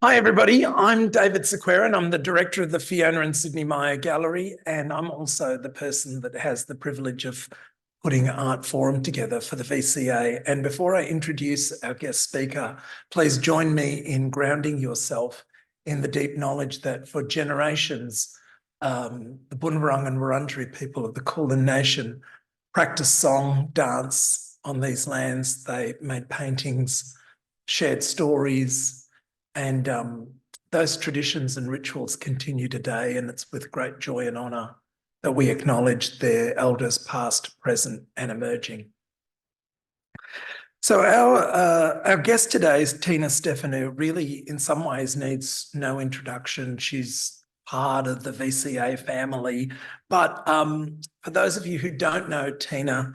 Hi, everybody. I'm David Sequeira, I'm the director of the Fiona and Sydney Meyer Gallery, and I'm also the person that has the privilege of putting Art Forum together for the VCA. And before I introduce our guest speaker, please join me in grounding yourself in the deep knowledge that for generations, the Bunurong and Wurundjeri people of the Kulin Nation practiced song, dance on these lands. They made paintings, shared stories, and those traditions and rituals continue today, and it's with great joy and honour that we acknowledge their elders past, present and emerging. So our guest today is Tina Stefanou. Really, in some ways, needs no introduction. She's part of the VCA family. But for those of you who don't know Tina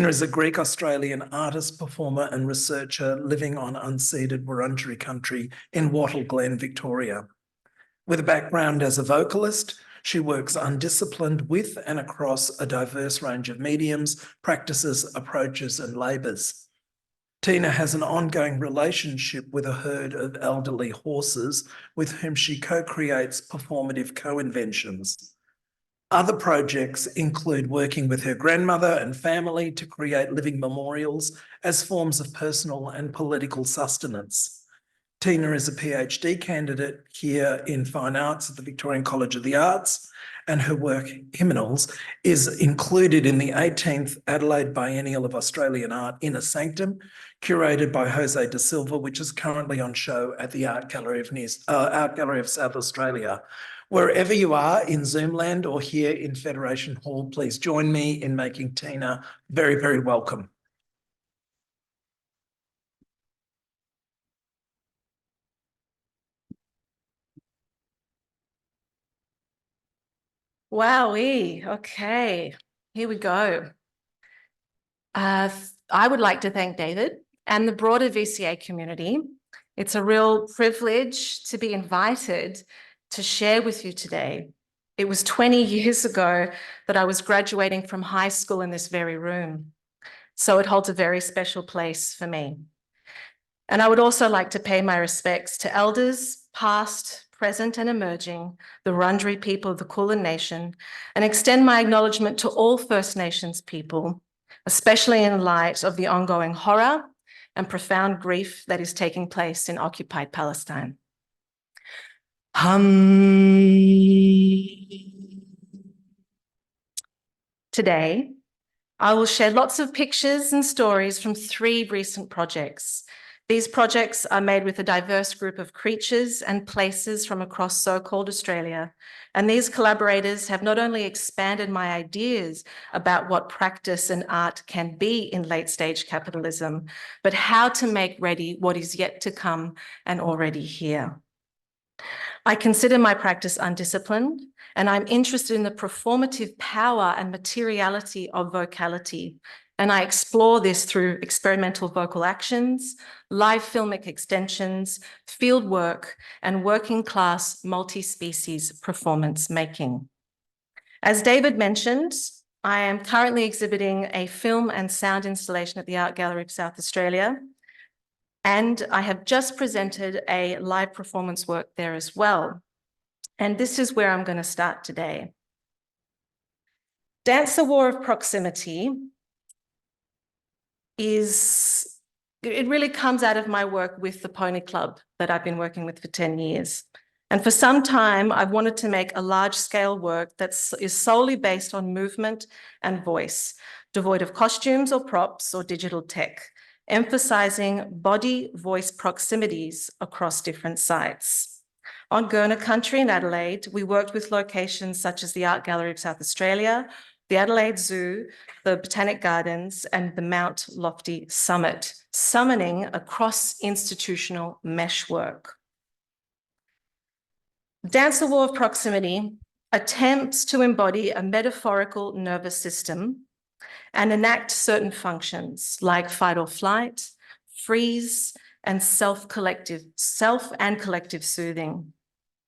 is a Greek-Australian artist, performer and researcher living on unceded Wurundjeri country in Wattle Glen, Victoria. With a background as a vocalist, she works undisciplined with and across a diverse range of mediums, practices, approaches and labours. Tina has an ongoing relationship with a herd of elderly horses with whom she co-creates performative co-inventions. Other projects include working with her grandmother and family to create living memorials as forms of personal and political sustenance. Tina is a PhD candidate here in Fine Arts at the Victorian College of the Arts, and her work, Hymnals, is included in the 18th Adelaide Biennial of Australian Art, Inner Sanctum, curated by Jose da Silva, which is currently on show at the Art Gallery of South Australia. Wherever you are in Zoom land or here in Federation Hall, please join me in making Tina very, very welcome. Wowee. Okay, here we go. I would like to thank David and the broader VCA community. It's a real privilege to be invited to share with you today. It was 20 years ago that I was graduating from high school in this very room, so it holds a very special place for me. And I would also like to pay my respects to elders, past, present and emerging, the Wurundjeri people of the Kulin Nation, and extend my acknowledgement to all First Nations people, especially in light of the ongoing horror and profound grief that is taking place in occupied Palestine. Today, I will share lots of pictures and stories from 3 recent projects. These projects are made with a diverse group of creatures and places from across so-called Australia. And these collaborators have not only expanded my ideas about what practice and art can be in late-stage capitalism, but how to make ready what is yet to come and already here. I consider my practice undisciplined, and I'm interested in the performative power and materiality of vocality. And I explore this through experimental vocal actions, live filmic extensions, field work, and working class multi-species performance making. As David mentioned, I am currently exhibiting a film and sound installation at the Art Gallery of South Australia. And I have just presented a live performance work there as well. And this is where I'm going to start today. Dance the War of Proximity it really comes out of my work with the Pony Club that I've been working with for 10 years. And for some time, I've wanted to make a large-scale work that is solely based on movement and voice, devoid of costumes or props or digital tech, emphasizing body-voice proximities across different sites. On Gurna country in Adelaide, we worked with locations such as the Art Gallery of South Australia, the Adelaide Zoo, the Botanic Gardens, and the Mount Lofty Summit, summoning a cross-institutional meshwork. Dance the War of Proximity attempts to embody a metaphorical nervous system and enact certain functions like fight or flight, freeze, and self and collective soothing.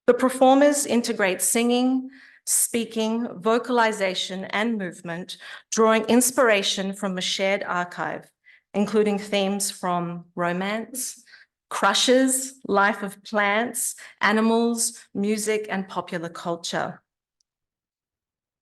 The performers integrate singing, speaking, vocalization, and movement, drawing inspiration from a shared archive, including themes from romance, crushes, life of plants, animals, music, and popular culture.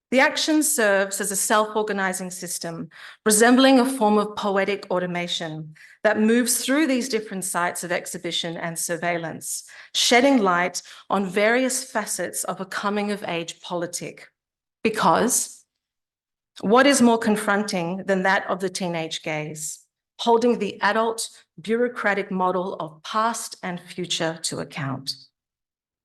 The action serves as a self-organizing system, resembling a form of poetic automation that moves through these different sites of exhibition and surveillance, shedding light on various facets of a coming-of-age politic. Because what is more confronting than that of the teenage gaze, holding the adult bureaucratic model of past and future to account?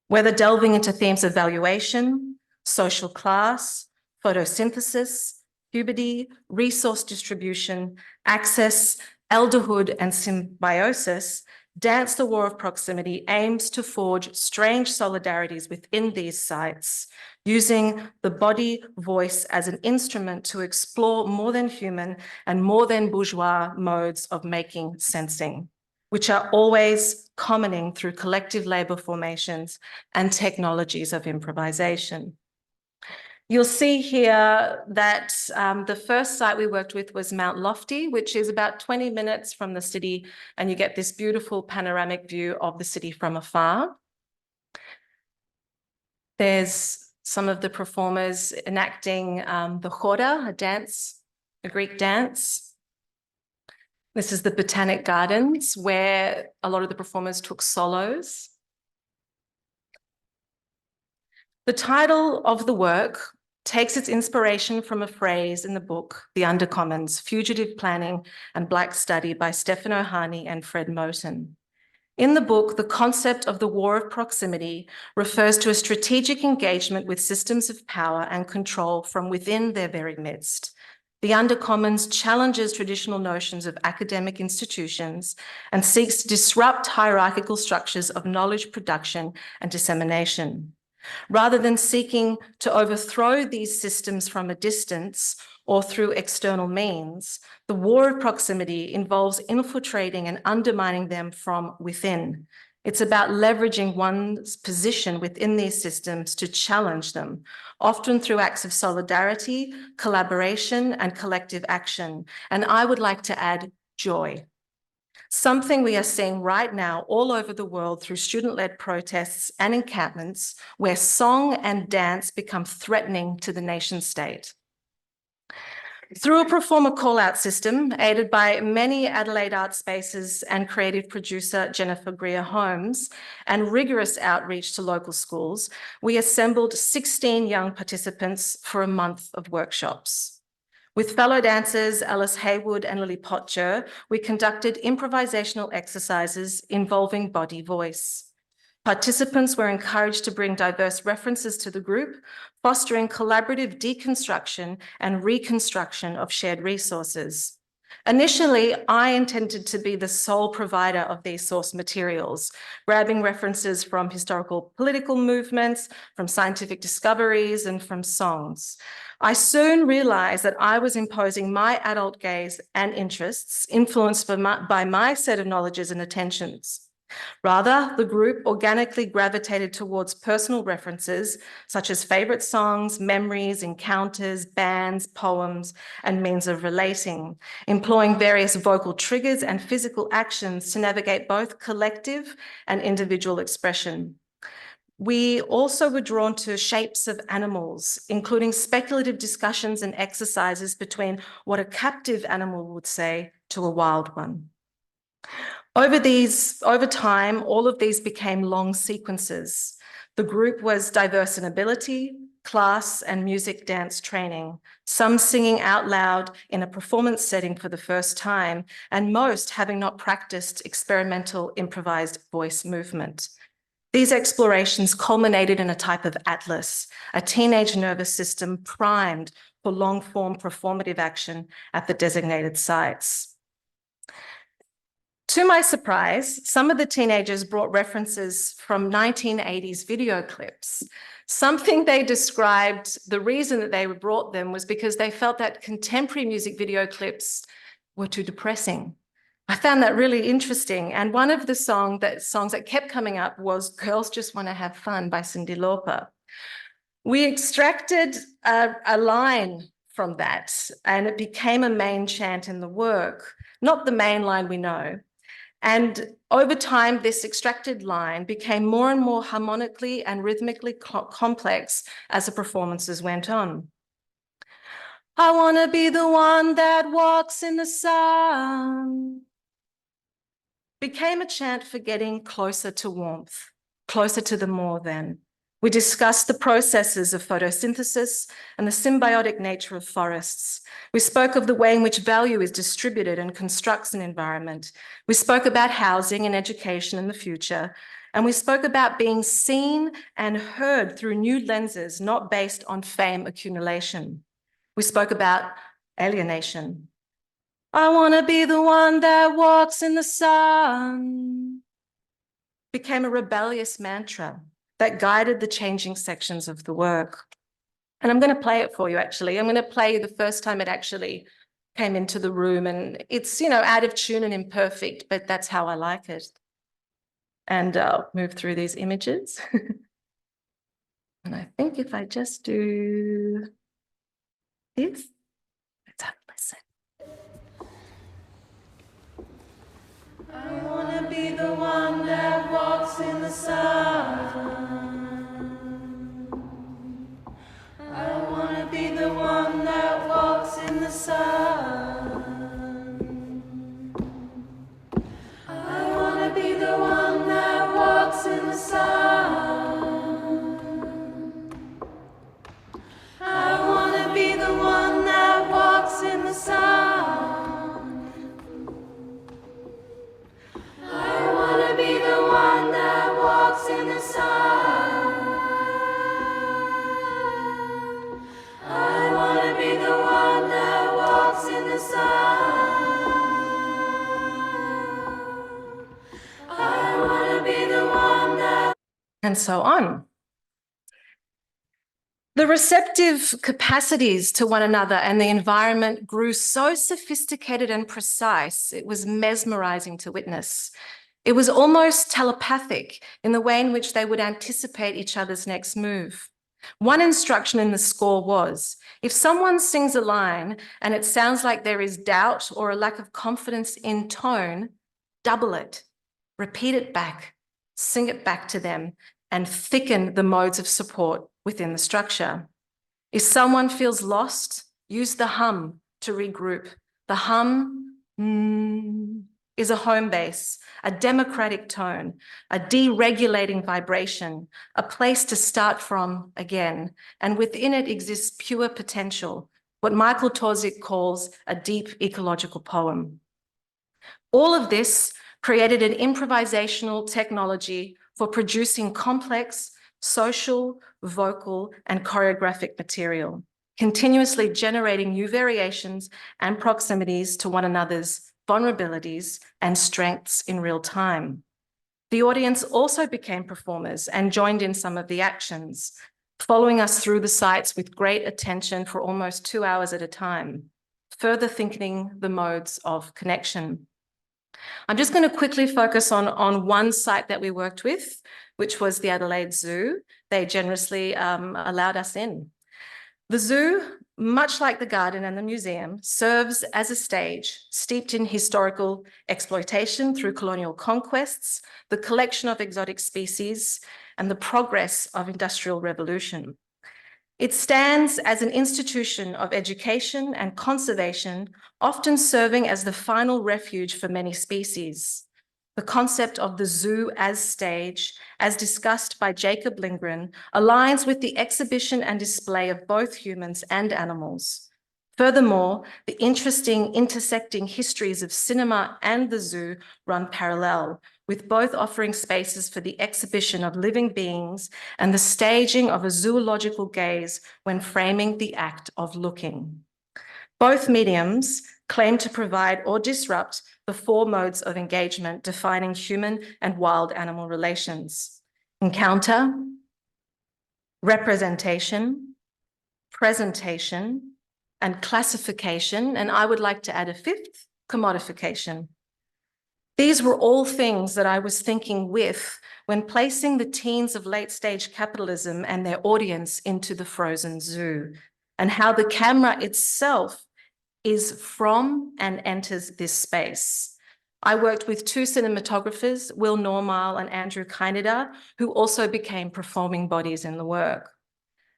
Whether delving into themes of valuation, social class, photosynthesis, puberty, resource distribution, access, elderhood, and symbiosis, Dance the War of Proximity aims to forge strange solidarities within these sites, using the body voice as an instrument to explore more than human and more than bourgeois modes of making sensing, which are always commoning through collective labor formations and technologies of improvisation. You'll see here that the first site we worked with was Mount Lofty, which is about 20 minutes from the city, and you get this beautiful panoramic view of the city from afar. There's some of the performers enacting the Chora, a dance, a Greek dance. This is the Botanic Gardens, where a lot of the performers took solos. The title of the work takes its inspiration from a phrase in the book, The Undercommons, Fugitive Planning and Black Study by Stefanou and Fred Moten. In the book, the concept of the war of proximity refers to a strategic engagement with systems of power and control from within their very midst. The Undercommons challenges traditional notions of academic institutions and seeks to disrupt hierarchical structures of knowledge production and dissemination. Rather than seeking to overthrow these systems from a distance or through external means, the war of proximity involves infiltrating and undermining them from within. It's about leveraging one's position within these systems to challenge them, often through acts of solidarity, collaboration, and collective action. And I would like to add joy. Something we are seeing right now all over the world through student-led protests and encampments where song and dance become threatening to the nation state. Through a performer call-out system aided by many Adelaide art spaces and creative producer Jennifer Greer-Holmes and rigorous outreach to local schools, we assembled 16 young participants for a month of workshops. With fellow dancers Alice Haywood and Lily Potger, we conducted improvisational exercises involving body voice. Participants were encouraged to bring diverse references to the group, fostering collaborative deconstruction and reconstruction of shared resources. Initially, I intended to be the sole provider of these source materials, grabbing references from historical political movements, from scientific discoveries, and from songs. I soon realized that I was imposing my adult gaze and interests influenced by my set of knowledges and attentions. Rather, the group organically gravitated towards personal references such as favorite songs, memories, encounters, bands, poems, and means of relating, employing various vocal triggers and physical actions to navigate both collective and individual expression. We also were drawn to shapes of animals, including speculative discussions and exercises between what a captive animal would say to a wild one. Over time, all of these became long sequences. The group was diverse in ability, class, and music dance training, some singing out loud in a performance setting for the first time, and most having not practiced experimental improvised voice movement. These explorations culminated in a type of atlas, a teenage nervous system primed for long-form performative action at the designated sites. To my surprise, some of the teenagers brought references from 1980s video clips. Something they described, the reason that they brought them was because they felt that contemporary music video clips were too depressing. I found that really interesting. And one of the songs that kept coming up was Girls Just Want to Have Fun by Cyndi Lauper. We extracted a line from that, and it became a main chant in the work, not the main line we know. And over time, this extracted line became more and more harmonically and rhythmically complex as the performances went on. I want to be the one that walks in the sun became a chant for getting closer to warmth, closer to the more than. We discussed the processes of photosynthesis and the symbiotic nature of forests. We spoke of the way in which value is distributed and constructs an environment. We spoke about housing and education in the future. And we spoke about being seen and heard through new lenses, not based on fame accumulation. We spoke about alienation. I want to be the one that walks in the sun became a rebellious mantra that guided the changing sections of the work. And I'm going to play it for you, actually. I'm going to play you the first time it actually came into the room. And it's, you know, out of tune and imperfect, but that's how I like it. And I'll move through these images. And I think if I just do this, let's have a listen. I want to be the one that walks in the sun. I want to be the one that walks in the sun. I want to be the one that walks in the sun. I want to be the one that walks in the sun. I want to be the one that walks in the sun. I want to be the one that walks in the sun. I want to be the one that... And so on. The receptive capacities to one another and the environment grew so sophisticated and precise, it was mesmerizing to witness. It was almost telepathic in the way in which they would anticipate each other's next move. One instruction in the score was, if someone sings a line and it sounds like there is doubt or a lack of confidence in tone, double it, repeat it back, sing it back to them, and thicken the modes of support within the structure. If someone feels lost, use the hum to regroup. The hum is a home base, a democratic tone, a deregulating vibration, a place to start from again. And within it exists pure potential, what Michael Torzik calls a deep ecological poem. All of this created an improvisational technology for producing complex social, vocal, and choreographic material, continuously generating new variations and proximities to one another's vulnerabilities and strengths in real time. The audience also became performers and joined in some of the actions, following us through the sites with great attention for almost 2 hours at a time, further thickening the modes of connection. I'm just going to quickly focus on one site that we worked with, which was the Adelaide Zoo. They generously allowed us in. The zoo, much like the garden and the museum, serves as a stage steeped in historical exploitation through colonial conquests, the collection of exotic species, and the progress of industrial revolution. It stands as an institution of education and conservation, often serving as the final refuge for many species. The concept of the zoo as stage, as discussed by Jacob Lindgren, aligns with the exhibition and display of both humans and animals. Furthermore, the interesting intersecting histories of cinema and the zoo run parallel, with both offering spaces for the exhibition of living beings and the staging of a zoological gaze when framing the act of looking. Both mediums claim to provide or disrupt the 4 modes of engagement defining human and wild animal relations: encounter, representation, presentation, and classification, and I would like to add a 5th, commodification. These were all things that I was thinking with when placing the teens of late-stage capitalism and their audience into the frozen zoo, and how the camera itself is from and enters this space. I worked with two cinematographers, Will Normile and Andrew Kainida, who also became performing bodies in the work.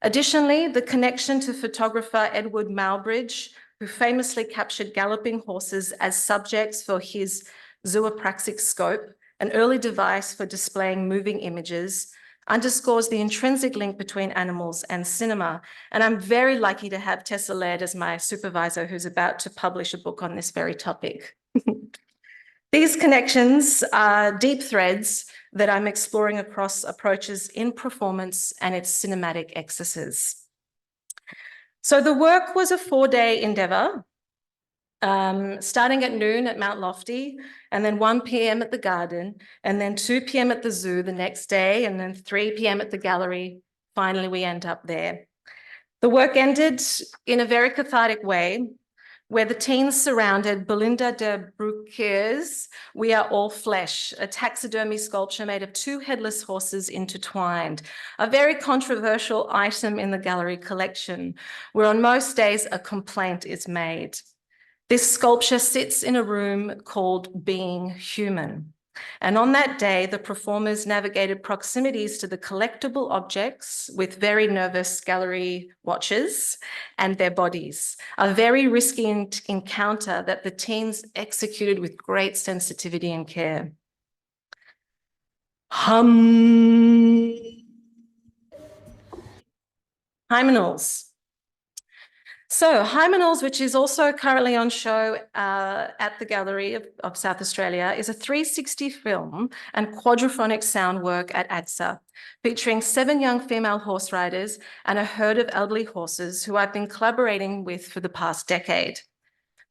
Additionally, the connection to photographer Edward Malbridge, who famously captured galloping horses as subjects for his zoopraxic scope, an early device for displaying moving images, underscores the intrinsic link between animals and cinema. And I'm very lucky to have Tessa Laird as my supervisor, who's about to publish a book on this very topic. These connections are deep threads that I'm exploring across approaches in performance and its cinematic excesses. So the work was a 4-day endeavour, starting at noon at Mount Lofty, and then 1 p.m. at the Garden, and then 2 p.m. at the zoo the next day, and then 3 p.m. at the gallery. Finally, we end up there. The work ended in a very cathartic way, where the teens surrounded Belinda de Bruckner's We Are All Flesh, a taxidermy sculpture made of 2 headless horses intertwined, a very controversial item in the gallery collection, where on most days a complaint is made. This sculpture sits in a room called Being Human. And on that day, the performers navigated proximities to the collectible objects with very nervous gallery watchers and their bodies, a very risky encounter that the teens executed with great sensitivity and care. Hymenals. So Hymenals, which is also currently on show at the Gallery of South Australia, is a 360 film and quadraphonic sound work at ADSA, featuring 7 young female horse riders and a herd of elderly horses who I've been collaborating with for the past decade.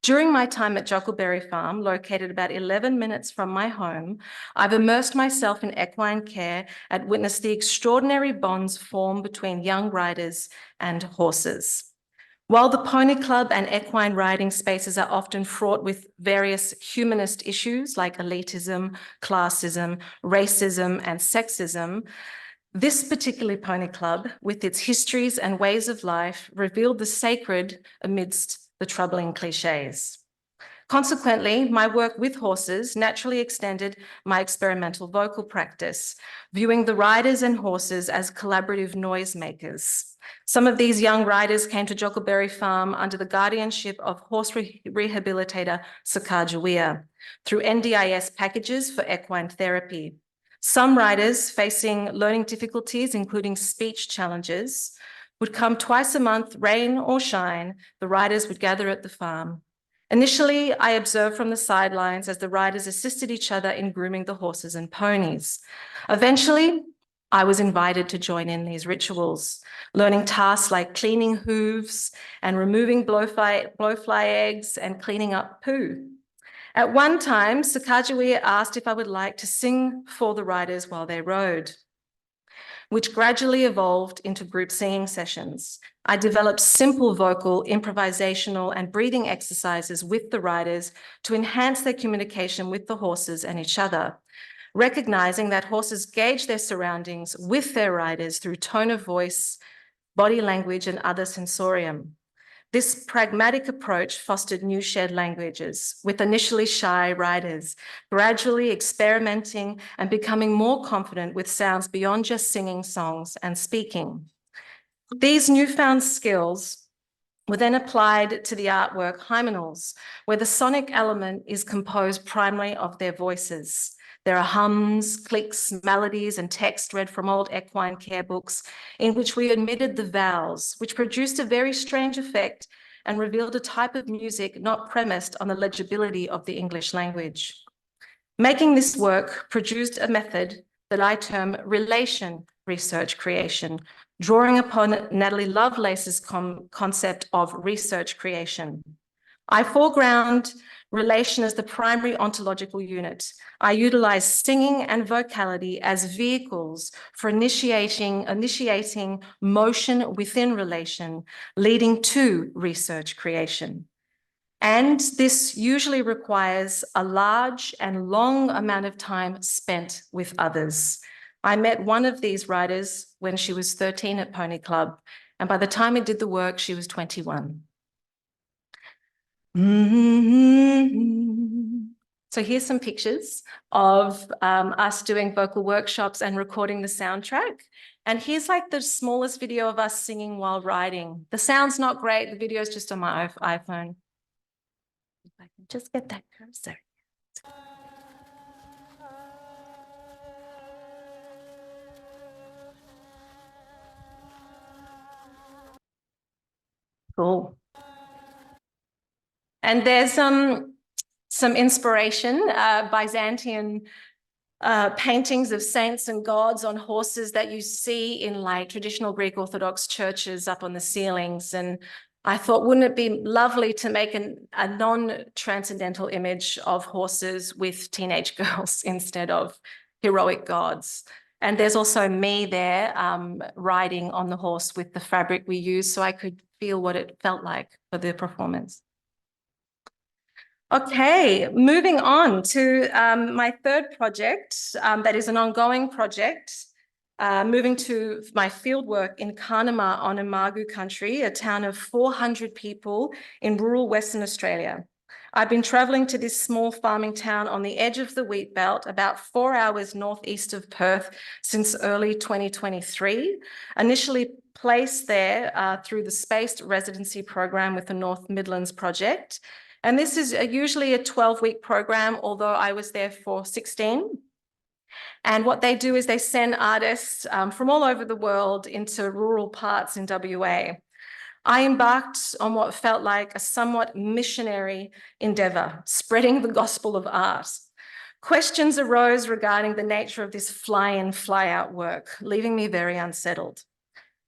During my time at Jockleberry Farm, located about 11 minutes from my home, I've immersed myself in equine care and witnessed the extraordinary bonds formed between young riders and horses. While the Pony Club and equine riding spaces are often fraught with various humanist issues like elitism, classism, racism, and sexism, this particular Pony Club, with its histories and ways of life, revealed the sacred amidst the troubling cliches. Consequently, my work with horses naturally extended my experimental vocal practice, viewing the riders and horses as collaborative noisemakers. Some of these young riders came to Jockleberry Farm under the guardianship of horse rehabilitator Sakaja Weir through NDIS packages for equine therapy. Some riders facing learning difficulties, including speech challenges, would come twice a month, rain or shine. The riders would gather at the farm. Initially, I observed from the sidelines as the riders assisted each other in grooming the horses and ponies. Eventually, I was invited to join in these rituals, learning tasks like cleaning hooves and removing blowfly eggs and cleaning up poo. At one time, Sakaja asked if I would like to sing for the riders while they rode, which gradually evolved into group singing sessions. I developed simple vocal, improvisational, and breathing exercises with the riders to enhance their communication with the horses and each other, recognizing that horses gauge their surroundings with their riders through tone of voice, body language, and other sensorium. This pragmatic approach fostered new shared languages, with initially shy riders gradually experimenting and becoming more confident with sounds beyond just singing songs and speaking. These newfound skills were then applied to the artwork Hymenals, where the sonic element is composed primarily of their voices. There are hums, clicks, melodies, and text read from old equine care books in which we omitted the vowels, which produced a very strange effect and revealed a type of music not premised on the legibility of the English language. Making this work produced a method that I term relation research creation, drawing upon Natalie Lovelace's concept of research creation. I foreground relation as the primary ontological unit. I utilize singing and vocality as vehicles for initiating motion within relation, leading to research creation. And this usually requires a large and long amount of time spent with others. I met one of these riders when she was 13 at Pony Club, and by the time I did the work, she was 21. So here's some pictures of us doing vocal workshops and recording the soundtrack. And here's like the smallest video of us singing while riding. The sound's not great. The video is just on my iPhone. If I can just get that cursor. Cool. And there's some inspiration, Byzantine paintings of saints and gods on horses that you see in like traditional Greek Orthodox churches up on the ceilings. And I thought, wouldn't it be lovely to make a non-transcendental image of horses with teenage girls instead of heroic gods? And there's also me there riding on the horse with the fabric we use, so I could feel what it felt like for the performance. Okay, moving on to my third project, that is an ongoing project, moving to my fieldwork in Kanama on Imagu country, a town of 400 people in rural Western Australia. I've been travelling to this small farming town on the edge of the wheat belt, about 4 hours northeast of Perth, since early 2023, initially placed there through the spaced residency program with the North Midlands project. And this is usually a 12-week program, although I was there for 16. And what they do is they send artists from all over the world into rural parts in WA. I embarked on what felt like a somewhat missionary endeavour, spreading the gospel of art. Questions arose regarding the nature of this fly-in, fly-out work, leaving me very unsettled.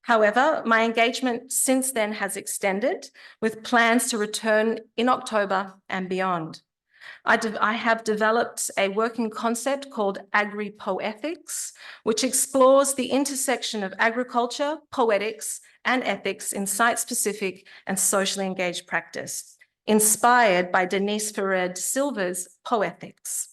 However, my engagement since then has extended with plans to return in October and beyond. I have developed a working concept called agri-poetics, which explores the intersection of agriculture, poetics, and ethics in site-specific and socially engaged practice, inspired by Denise Ferrer Silva's Poethics.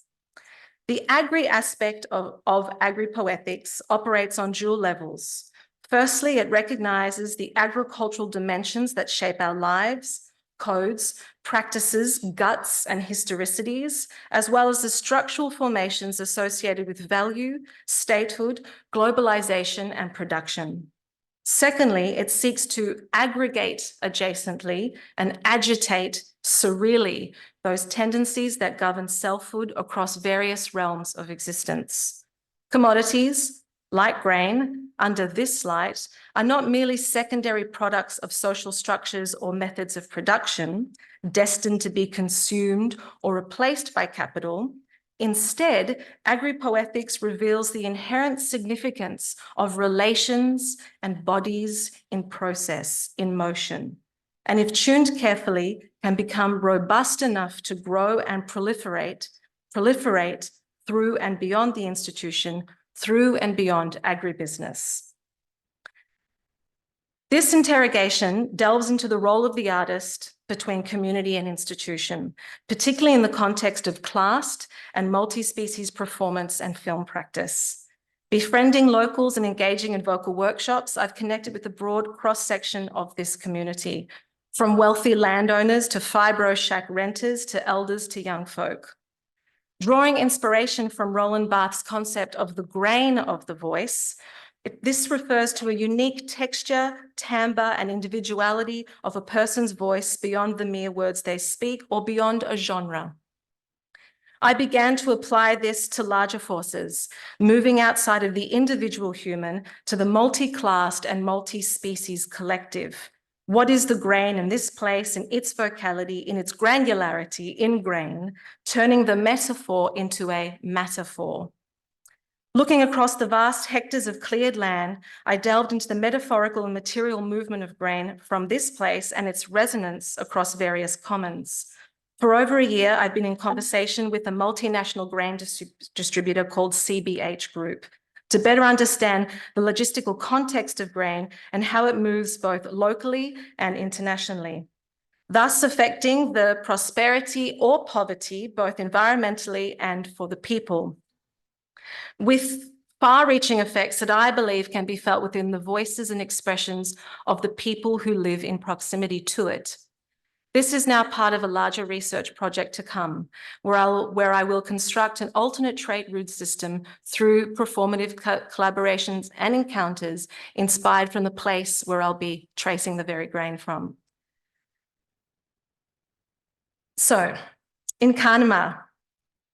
The agri aspect of agri-poetics operates on dual levels. Firstly, it recognises the agricultural dimensions that shape our lives, codes, practices, guts, and historicities, as well as the structural formations associated with value, statehood, globalisation, and production. Secondly, it seeks to aggregate adjacently and agitate surreally those tendencies that govern selfhood across various realms of existence. Commodities, like grain, under this light, are not merely secondary products of social structures or methods of production destined to be consumed or replaced by capital. Instead, agri-poetics reveals the inherent significance of relations and bodies in process, in motion, and if tuned carefully, can become robust enough to grow and proliferate through and beyond the institution, through and beyond agribusiness. This interrogation delves into the role of the artist between community and institution, particularly in the context of classed and multi-species performance and film practice. Befriending locals and engaging in vocal workshops, I've connected with a broad cross-section of this community, from wealthy landowners to fibro shack renters to elders to young folk. Drawing inspiration from Roland Barthes' concept of the grain of the voice, this refers to a unique texture, timbre, and individuality of a person's voice beyond the mere words they speak or beyond a genre. I began to apply this to larger forces, moving outside of the individual human to the multi-classed and multi-species collective. What is the grain in this place, in its vocality, in its granularity, in grain, turning the metaphor into a metaphor? Looking across the vast hectares of cleared land, I delved into the metaphorical and material movement of grain from this place and its resonance across various commons. For over a year, I've been in conversation with a multinational grain distributor called CBH Group to better understand the logistical context of grain and how it moves both locally and internationally, thus affecting the prosperity or poverty, both environmentally and for the people, with far-reaching effects that I believe can be felt within the voices and expressions of the people who live in proximity to it. This is now part of a larger research project to come, where I will construct an alternate trait root system through performative collaborations and encounters inspired from the place where I'll be tracing the very grain from. So, in Kanama,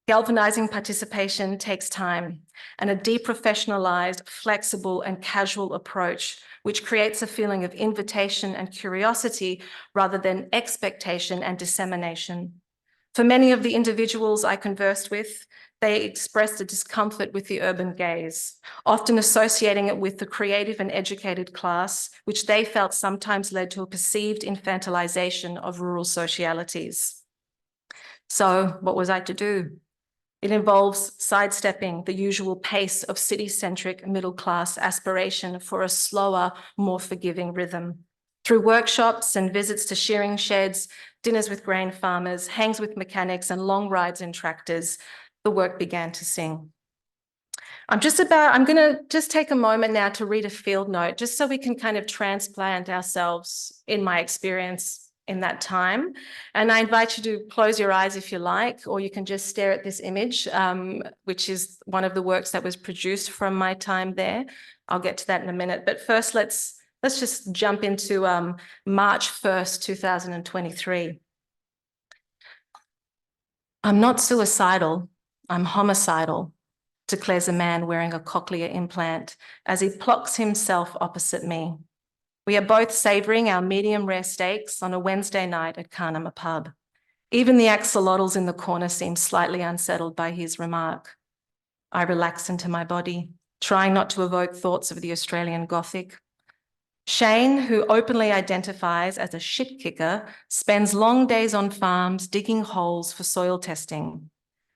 galvanizing participation takes time and a deprofessionalized, flexible and casual approach, which creates a feeling of invitation and curiosity rather than expectation and dissemination. For many of the individuals I conversed with, they expressed a discomfort with the urban gaze, often associating it with the creative and educated class, which they felt sometimes led to a perceived infantilization of rural socialities. So what was I to do? It involves sidestepping the usual pace of city-centric middle-class aspiration for a slower, more forgiving rhythm. Through workshops and visits to shearing sheds, dinners with grain farmers, hangs with mechanics, and long rides in tractors, the work began to sing. I'm going to just take a moment now to read a field note, just so we can kind of transplant ourselves in my experience in that time. And I invite you to close your eyes if you like, or you can just stare at this image, which is one of the works that was produced from my time there. I'll get to that in a minute. But first, let's just jump into March 1st, 2023. I'm not suicidal, I'm homicidal, declares a man wearing a cochlear implant as he plonks himself opposite me. We are both savouring our medium rare steaks on a Wednesday night at Kanama pub. Even the axolotls in the corner seem slightly unsettled by his remark. I relax into my body, trying not to evoke thoughts of the Australian Gothic. Shane, who openly identifies as a shit kicker, spends long days on farms digging holes for soil testing.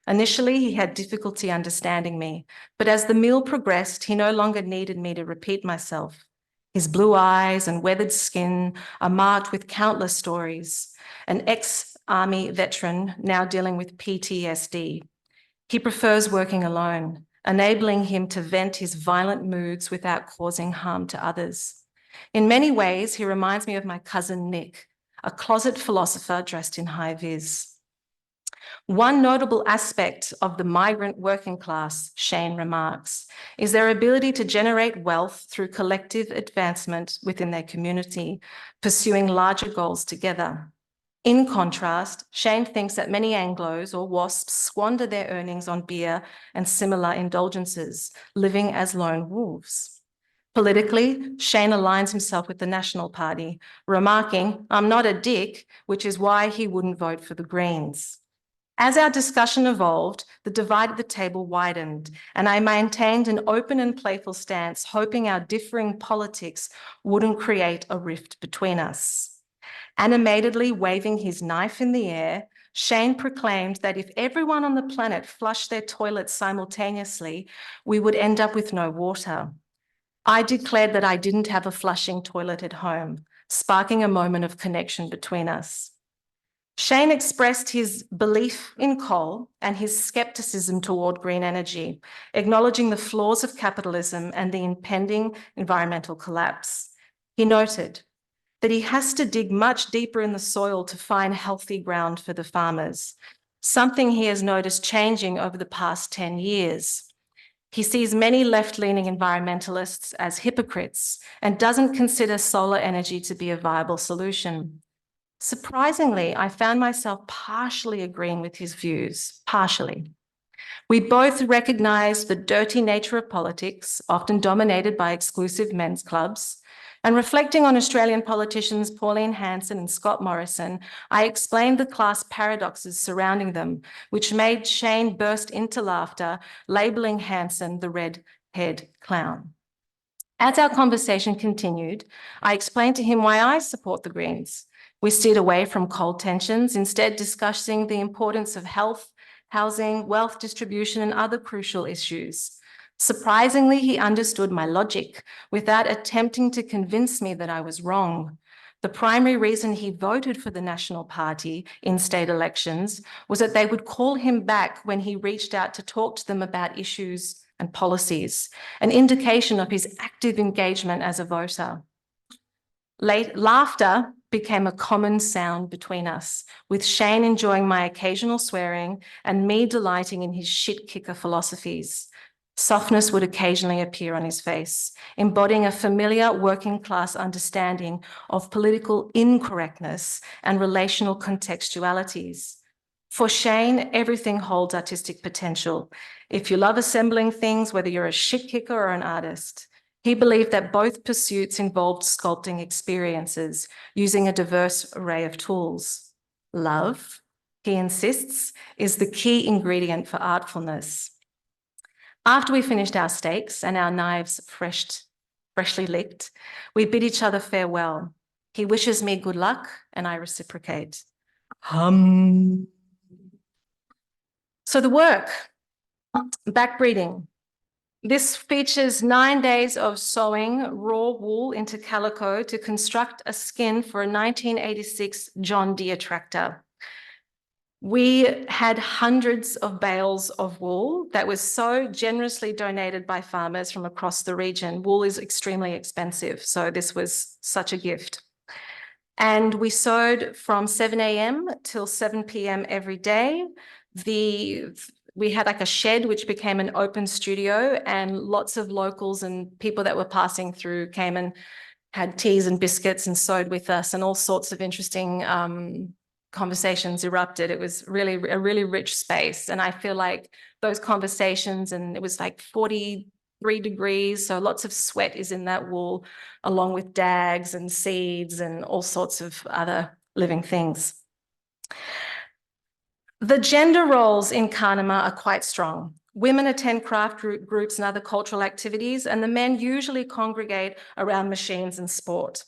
Initially, he had difficulty understanding me, but as the meal progressed, he no longer needed me to repeat myself. His blue eyes and weathered skin are marked with countless stories. An ex-army veteran now dealing with PTSD. He prefers working alone, enabling him to vent his violent moods without causing harm to others. In many ways, he reminds me of my cousin Nick, a closet philosopher dressed in high vis. One notable aspect of the migrant working class, Shane remarks, is their ability to generate wealth through collective advancement within their community, pursuing larger goals together. In contrast, Shane thinks that many Anglos or WASPs squander their earnings on beer and similar indulgences, living as lone wolves. Politically, Shane aligns himself with the National Party, remarking, "I'm not a dick," which is why he wouldn't vote for the Greens. As our discussion evolved, the divide at the table widened, and I maintained an open and playful stance, hoping our differing politics wouldn't create a rift between us. Animatedly waving his knife in the air, Shane proclaimed that if everyone on the planet flushed their toilets simultaneously, we would end up with no water. I declared that I didn't have a flushing toilet at home, sparking a moment of connection between us. Shane expressed his belief in coal and his skepticism toward green energy, acknowledging the flaws of capitalism and the impending environmental collapse. He noted that he has to dig much deeper in the soil to find healthy ground for the farmers, something he has noticed changing over the past 10 years. He sees many left-leaning environmentalists as hypocrites and doesn't consider solar energy to be a viable solution. Surprisingly, I found myself partially agreeing with his views, partially. We both recognise the dirty nature of politics, often dominated by exclusive men's clubs, and reflecting on Australian politicians Pauline Hanson and Scott Morrison, I explained the class paradoxes surrounding them, which made Shane burst into laughter, labelling Hanson the red-haired clown. As our conversation continued, I explained to him why I support the Greens. We steered away from coal tensions, instead discussing the importance of health, housing, wealth distribution, and other crucial issues. Surprisingly, he understood my logic without attempting to convince me that I was wrong. The primary reason he voted for the National Party in state elections was that they would call him back when he reached out to talk to them about issues and policies, an indication of his active engagement as a voter. Laughter became a common sound between us, with Shane enjoying my occasional swearing and me delighting in his shit kicker philosophies. Softness would occasionally appear on his face, embodying a familiar working class understanding of political incorrectness and relational contextualities. For Shane, everything holds artistic potential. If you love assembling things, whether you're a shit kicker or an artist, he believed that both pursuits involved sculpting experiences using a diverse array of tools. Love, he insists, is the key ingredient for artfulness. After we finished our steaks and our knives freshly licked, we bid each other farewell. He wishes me good luck and I reciprocate. So the work, backbreeding. This features 9 days of sewing raw wool into calico to construct a skin for a 1986 John Deere tractor. We had hundreds of bales of wool that was so generously donated by farmers from across the region. Wool is extremely expensive, so this was such a gift. And we sewed from 7 a.m. till 7 p.m. every day. We had like a shed which became an open studio, and lots of locals and people that were passing through came and had teas and biscuits and sewed with us, and all sorts of interesting conversations erupted. It was really a really rich space. And I feel like those conversations, and it was like 43 degrees, so lots of sweat is in that wool, along with dags and seeds and all sorts of other living things. The gender roles in Kanama are quite strong. Women attend craft groups and other cultural activities, and the men usually congregate around machines and sport.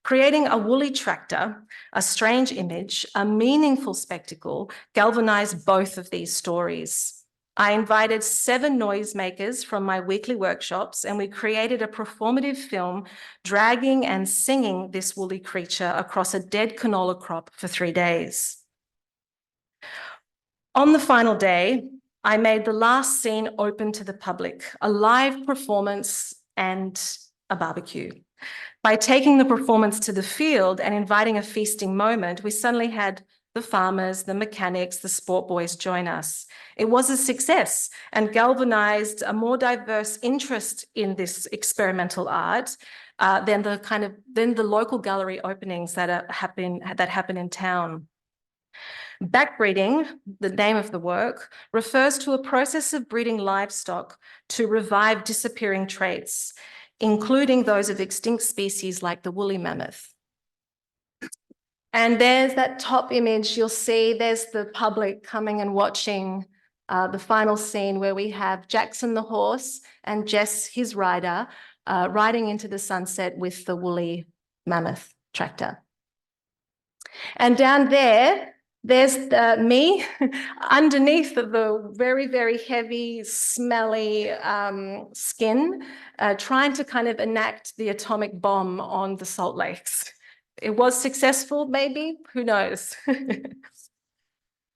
Creating a woolly tractor, a strange image, a meaningful spectacle, galvanized both of these stories. I invited 7 noisemakers from my weekly workshops, and we created a performative film dragging and singing this woolly creature across a dead canola crop for 3 days. On the final day, I made the last scene open to the public, a live performance and a barbecue. By taking the performance to the field and inviting a feasting moment, we suddenly had the farmers, the mechanics, the sport boys join us. It was a success and galvanized a more diverse interest in this experimental art than the local gallery openings that happen in town. Backbreeding, the name of the work, refers to a process of breeding livestock to revive disappearing traits, including those of extinct species like the woolly mammoth. And there's that top image. You'll see there's the public coming and watching the final scene, where we have Jackson the horse and Jess, his rider, riding into the sunset with the woolly mammoth tractor. And down there's me underneath the very, very heavy, smelly skin, trying to kind of enact the atomic bomb on the Salt Lakes. It was successful, maybe, who knows?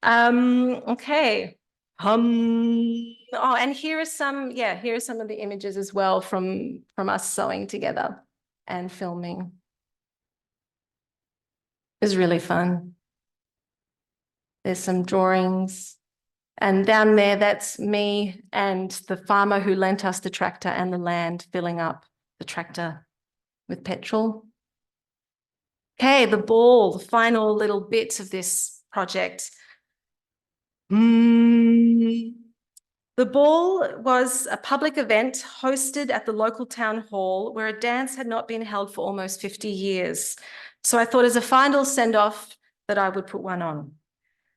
Okay. Oh, and here are some of the images as well from us sewing together and filming. It was really fun. There's some drawings, and down there, that's me and the farmer who lent us the tractor and the land, filling up the tractor with petrol. Okay, the ball, the final little bits of this project. The ball was a public event hosted at the local town hall, where a dance had not been held for almost 50 years. So I thought, as a final send-off, that I would put one on.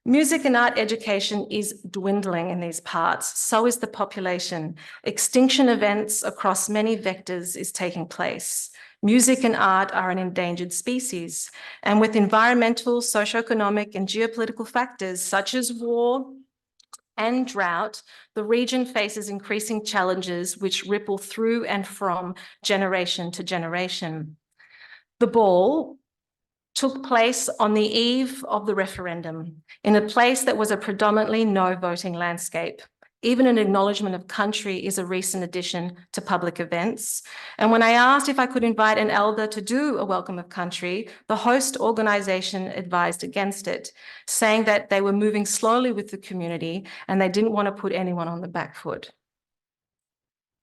Music and art education is dwindling in these parts. So is the population. Extinction events across many vectors is taking place. Music and art are an endangered species. And with environmental, socioeconomic, and geopolitical factors such as war and drought, the region faces increasing challenges which ripple through and from generation to generation. The ball took place on the eve of the referendum in a place that was a predominantly no voting landscape. Even an acknowledgement of country is a recent addition to public events. And when I asked if I could invite an elder to do a welcome of country, the host organisation advised against it, saying that they were moving slowly with the community and they didn't want to put anyone on the back foot.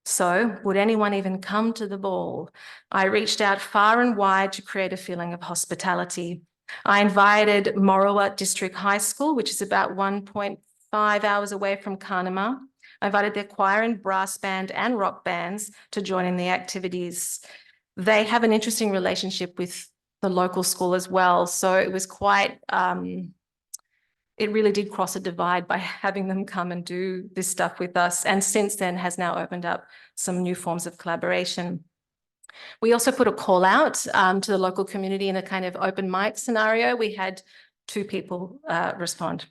So would anyone even come to the ball? I reached out far and wide to create a feeling of hospitality. I invited Morawat District High School, which is about 1.5 hours away from Kanama. I invited their choir and brass band and rock bands to join in the activities. They have an interesting relationship with the local school as well. So it was quite, it really did cross a divide by having them come and do this stuff with us. And since then has now opened up some new forms of collaboration. We also put a call out to the local community in a kind of open mic scenario. We had 2 people respond.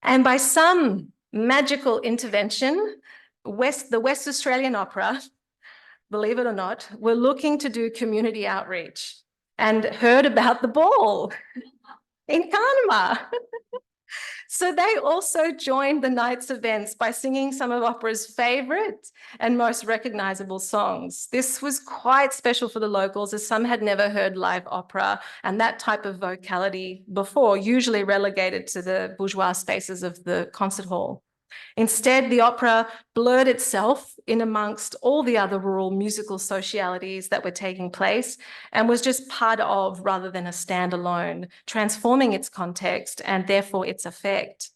And by some magical intervention, the West Australian Opera, believe it or not, were looking to do community outreach and heard about the ball in Kanama. So they also joined the night's events by singing some of opera's favourite and most recognisable songs. This was quite special for the locals, as some had never heard live opera and that type of vocality before, usually relegated to the bourgeois spaces of the concert hall. Instead, the opera blurred itself in amongst all the other rural musical socialities that were taking place and was just part of rather than a standalone, transforming its context and therefore its effect.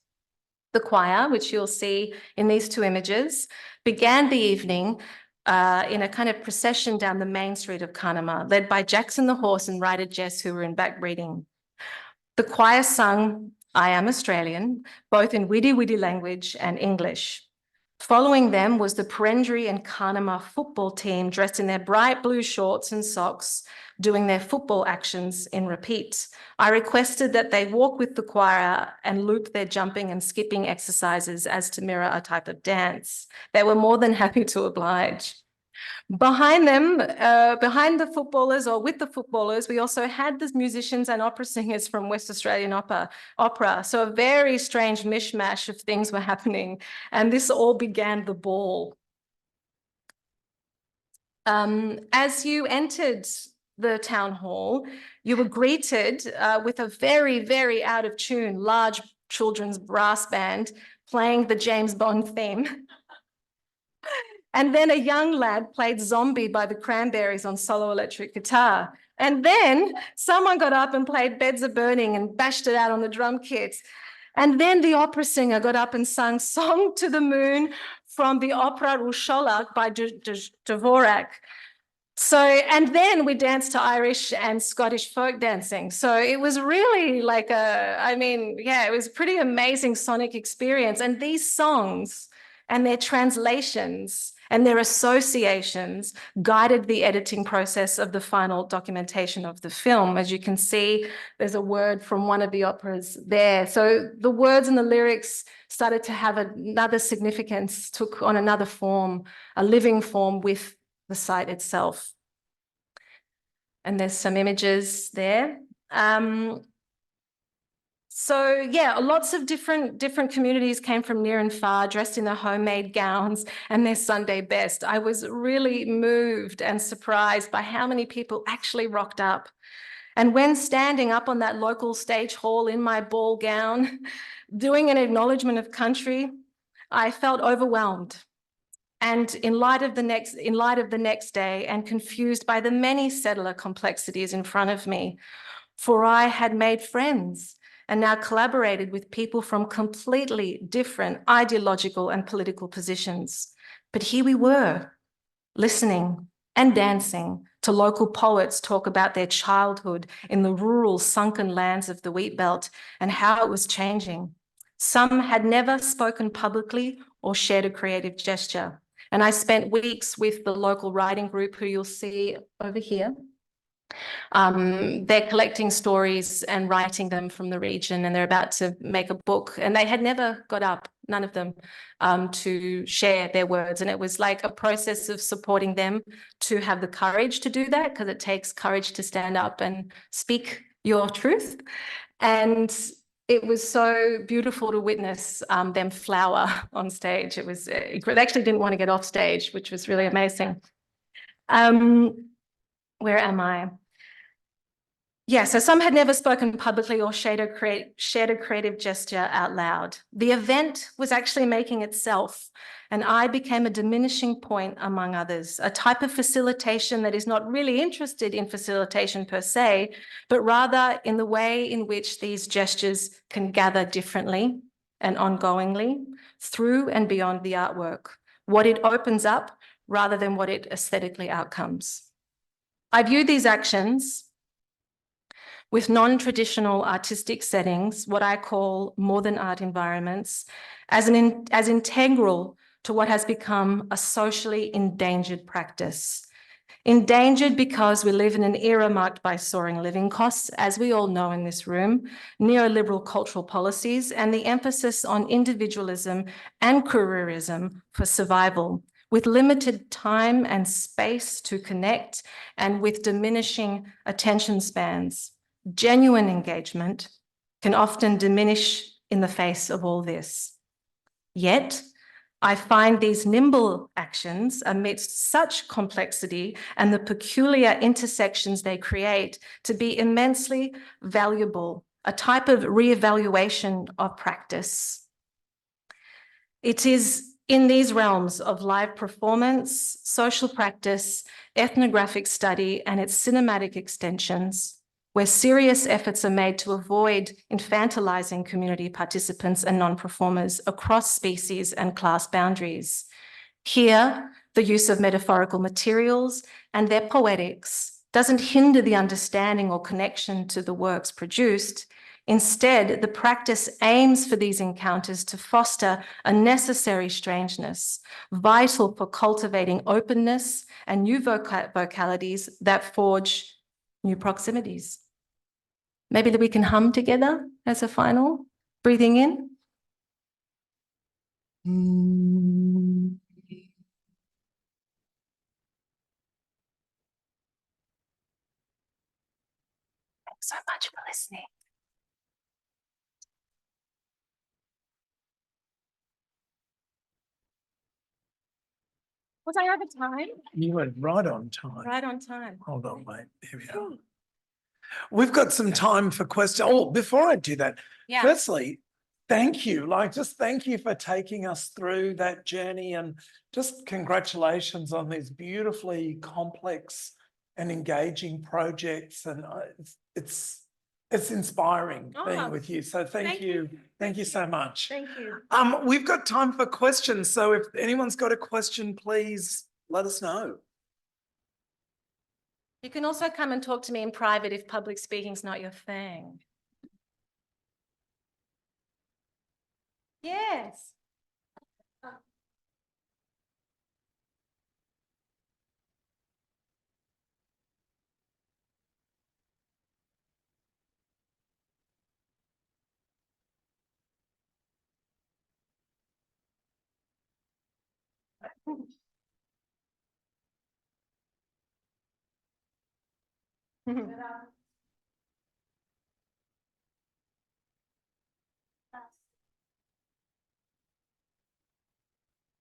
The choir, which you'll see in these 2 images, began the evening in a kind of procession down the main street of Kanama, led by Jackson the horse and rider Jess, who were in back breeding. The choir sung "I Am Australian," both in Widi language and English. Following them was the Wurundjeri and Kanama football team dressed in their bright blue shorts and socks, doing their football actions in repeat. I requested that they walk with the choir and loop their jumping and skipping exercises as to mirror a type of dance. They were more than happy to oblige. Behind them, behind the footballers or with the footballers, we also had the musicians and opera singers from West Australian Opera. So a very strange mishmash of things were happening, and this all began the ball. As you entered the town hall, you were greeted with a very, very out of tune, large children's brass band playing the James Bond theme. And then a young lad played Zombie by the Cranberries on solo electric guitar. And then someone got up and played Beds Are Burning and bashed it out on the drum kits. And then the opera singer got up and sang Song to the Moon from the opera Rusholak by Dvorak. So, and then we danced to Irish and Scottish folk dancing. So it was really like it was a pretty amazing sonic experience. And these songs and their translations and their associations guided the editing process of the final documentation of the film. As you can see, there's a word from one of the operas there. So the words and the lyrics started to have another significance, took on another form, a living form with the site itself. And there's some images there. So yeah, lots of different communities came from near and far, dressed in their homemade gowns and their Sunday best. I was really moved and surprised by how many people actually rocked up. And when standing up on that local stage hall in my ball gown, doing an acknowledgement of country, I felt overwhelmed. And in light of the next day, and confused by the many settler complexities in front of me, for I had made friends and now collaborated with people from completely different ideological and political positions. But here we were, listening and dancing to local poets talk about their childhood in the rural sunken lands of the wheat belt and how it was changing. Some had never spoken publicly or shared a creative gesture. And I spent weeks with the local writing group, who you'll see over here. They're collecting stories and writing them from the region, and they're about to make a book, and they had never got up, none of them, to share their words. And it was like a process of supporting them to have the courage to do that, because it takes courage to stand up and speak your truth. And it was so beautiful to witness them flower on stage. It was, they actually didn't want to get off stage, which was really amazing. Where am I? Yeah, so some had never spoken publicly or shared a creative gesture out loud. The event was actually making itself, and I became a diminishing point among others, a type of facilitation that is not really interested in facilitation per se, but rather in the way in which these gestures can gather differently and ongoingly through and beyond the artwork, what it opens up rather than what it aesthetically outcomes. I view these actions with non-traditional artistic settings, what I call more than art environments, as integral to what has become a socially endangered practice. Endangered because we live in an era marked by soaring living costs, as we all know in this room, neoliberal cultural policies, and the emphasis on individualism and careerism for survival, with limited time and space to connect and with diminishing attention spans. Genuine engagement can often diminish in the face of all this. Yet, I find these nimble actions amidst such complexity and the peculiar intersections they create to be immensely valuable, a type of reevaluation of practice. It is in these realms of live performance, social practice, ethnographic study, and its cinematic extensions, where serious efforts are made to avoid infantilizing community participants and non-performers across species and class boundaries. Here, the use of metaphorical materials and their poetics doesn't hinder the understanding or connection to the works produced. Instead, the practice aims for these encounters to foster a necessary strangeness, vital for cultivating openness and new vocalities that forge new proximities. Maybe that we can hum together as a final, breathing in. Thanks so much for listening. Was I over time? You went right on time. Right on time. Hold on, wait. Here we are. We've got some time for questions. Oh, before I do that, Yeah. firstly, thank you. Just thank you for taking us through that journey, and just congratulations on these beautifully complex and engaging projects. And it's inspiring being with you. So thank you. Thank you so much. Thank you. We've got time for questions. So if anyone's got a question, please let us know. You can also come and talk to me in private if public speaking's not your thing. Yes.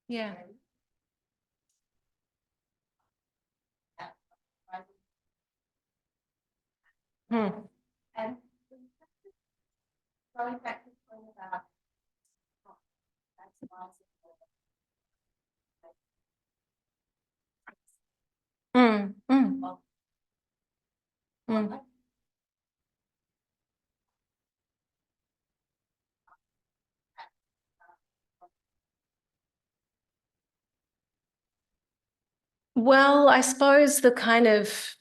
Yeah. And going back to the point about Well, I suppose the kind of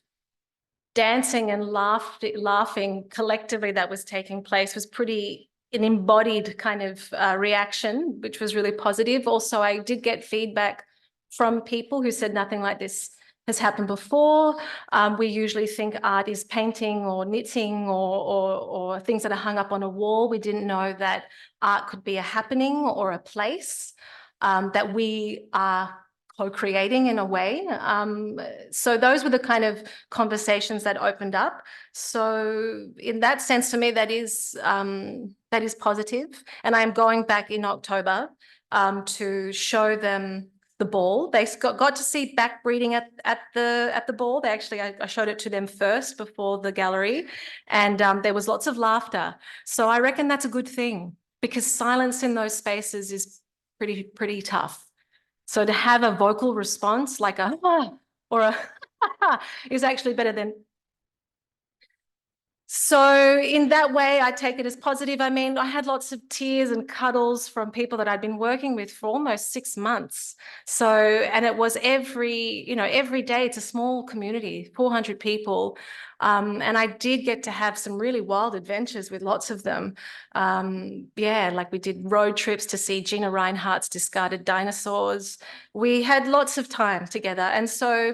dancing and laughing collectively that was taking place was pretty an embodied kind of reaction, which was really positive. Also, I did get feedback from people who said nothing like this has happened before. We usually think art is painting or knitting or things that are hung up on a wall. We didn't know that art could be a happening or a place, that we are co-creating in a way. So those were the kind of conversations that opened up. So in that sense, for me, that is positive. And I'm going back in October to show them the ball. They got to see back breeding at the ball. They actually, I showed it to them first before the gallery, and there was lots of laughter. So I reckon that's a good thing, because silence in those spaces is pretty tough. So to have a vocal response like a or a is actually better than. So in that way, I take it as positive. I mean, I had lots of tears and cuddles from people that I'd been working with for almost 6 months. So, and it was every day. It's a small community, 400 people. And I did get to have some really wild adventures with lots of them. Yeah, like we did road trips to see Gina Reinhardt's discarded dinosaurs. We had lots of time together. And so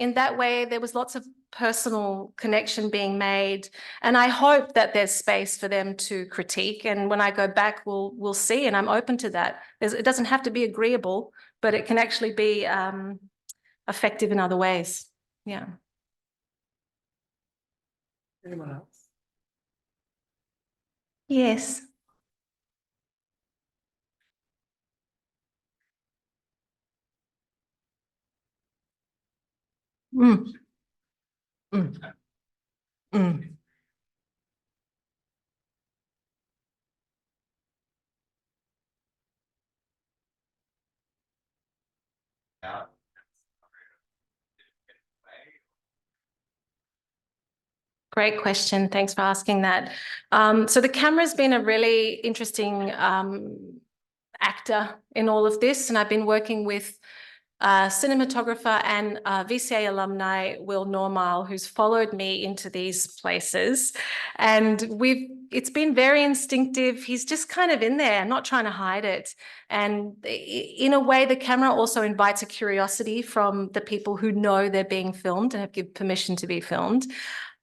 in that way, there was lots of personal connection being made. And I hope that there's space for them to critique. And when I go back, we'll see. And I'm open to that. It doesn't have to be agreeable, but it can actually be effective in other ways. Yeah. Anyone else? Yes. Mm. Mm. Mm. Great question. Thanks for asking that. So the camera's been a really interesting actor in all of this, and I've been working with cinematographer and VCA alumni, Will Normal, who's followed me into these places. And it's been very instinctive. He's just kind of in there, not trying to hide it. And in a way, the camera also invites a curiosity from the people who know they're being filmed and have given permission to be filmed,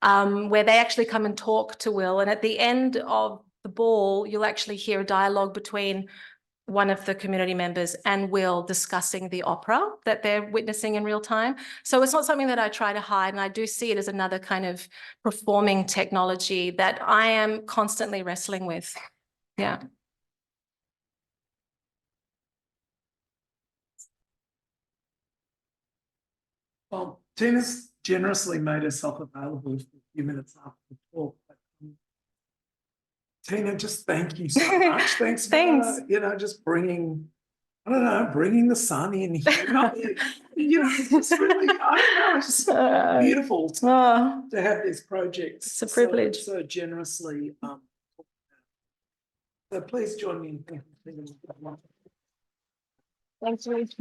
where they actually come and talk to Will. And at the end of the ball, you'll actually hear a dialogue between one of the community members and Will discussing the opera that they're witnessing in real time. So it's not something that I try to hide, and I do see it as another kind of performing technology that I am constantly wrestling with. Yeah. Well, Tina's generously made herself available for a few minutes after the talk. Tina, just thank you so much. Thanks for, just bringing the sun in here. It's really, it's beautiful to have these projects. It's a privilege. So generously. So please join me in thanking Tina. Thanks, Louise.